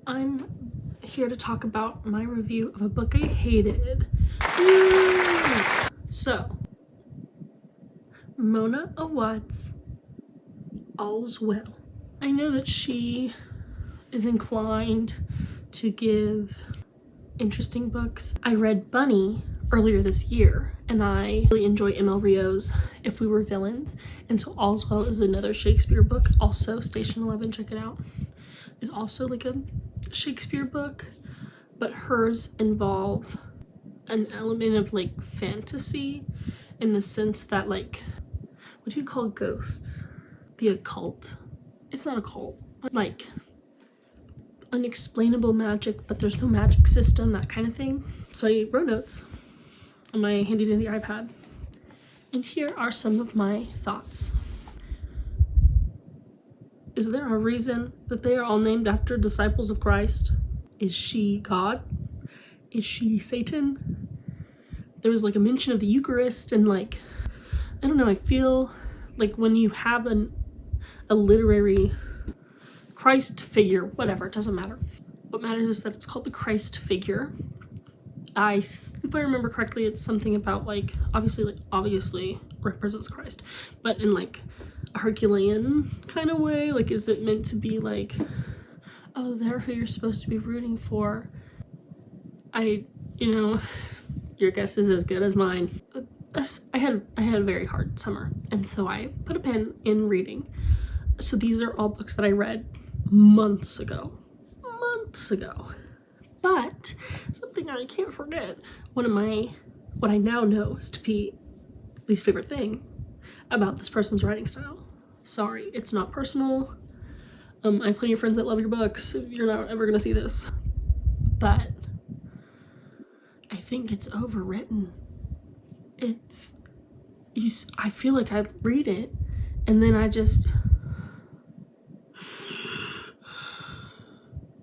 I'm here to talk about my review of a book I hated. So, Mona Awad's All's Well. I know that she is inclined to give interesting books. I read Bunny earlier this year, and I really enjoy ML Rio's If We Were Villains, and so All's Well is another Shakespeare book. Also, Station 11, check it out, is also like a Shakespeare book, but hers involve an element of like fantasy in the sense that, like, what do you call ghosts? The occult. It's not a cult, but like unexplainable magic, but there's no magic system, that kind of thing. So I wrote notes on my handy dandy iPad, and here are some of my thoughts. Is there a reason that they are all named after disciples of Christ? Is she God? Is she Satan? There was like a mention of the Eucharist, and like, I don't know, I feel like when you have a literary Christ figure, whatever, it doesn't matter. What matters is that it's called the Christ figure. If I remember correctly, it's something about like, obviously represents Christ, but in like a Herculean kind of way. Like, is it meant to be like, oh, they're who you're supposed to be rooting for? You know, your guess is as good as mine. I had a very hard summer, and so I put a pin in reading. So these are all books that I read months ago. But something I can't forget, what I now know is to be least favorite thing about this person's writing style. Sorry, it's not personal. I have plenty of friends that love your books. You're not ever gonna see this. But I think it's overwritten. I feel like I read it and then I just,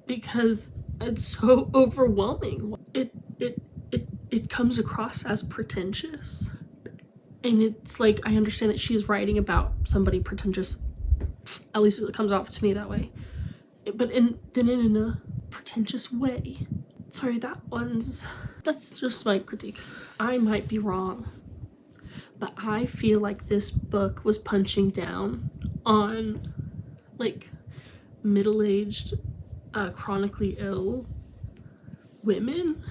because it's so overwhelming. It comes across as pretentious, and it's like, I understand that she's writing about somebody pretentious, at least it comes off to me that way, but then in a pretentious way. Sorry, that's just my critique. I might be wrong, but I feel like this book was punching down on like middle-aged, chronically ill women.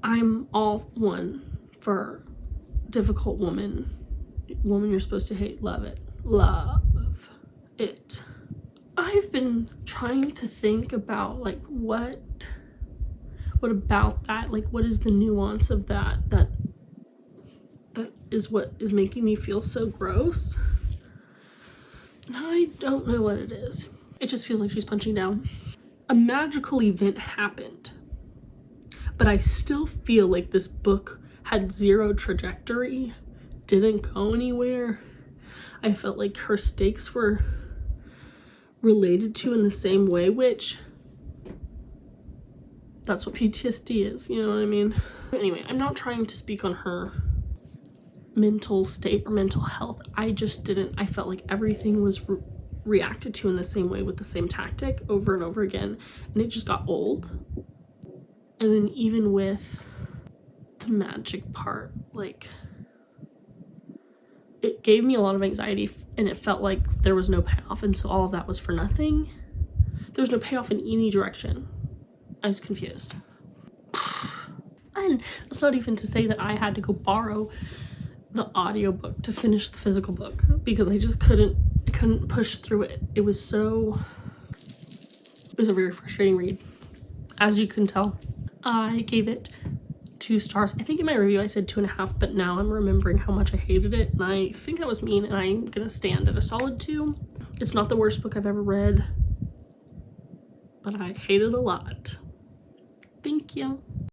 I'm all one for difficult woman you're supposed to hate. Love it. I've been trying to think about like what about that, like what is the nuance of that is what is making me feel so gross, and I don't know what it is. It just feels like she's punching down. A magical event happened, but I still feel like this book had zero trajectory, didn't go anywhere. I felt like her stakes were related to in the same way, which that's what PTSD is, you know what I mean? Anyway, I'm not trying to speak on her mental state or mental health. I felt like everything was reacted to in the same way with the same tactic over and over again, and it just got old. And then even with the magic part, like, it gave me a lot of anxiety, and it felt like there was no payoff, and so all of that was for nothing. There was no payoff in any direction. I was confused. And that's not even to say that I had to go borrow the audiobook to finish the physical book, because I just couldn't push through it. It was a very frustrating read, as you can tell. I gave it 2 stars. I think in my review I said 2.5, but now I'm remembering how much I hated it, and I think that was mean, and I'm gonna stand at a solid 2. It's not the worst book I've ever read, but I hate it a lot. Thank you.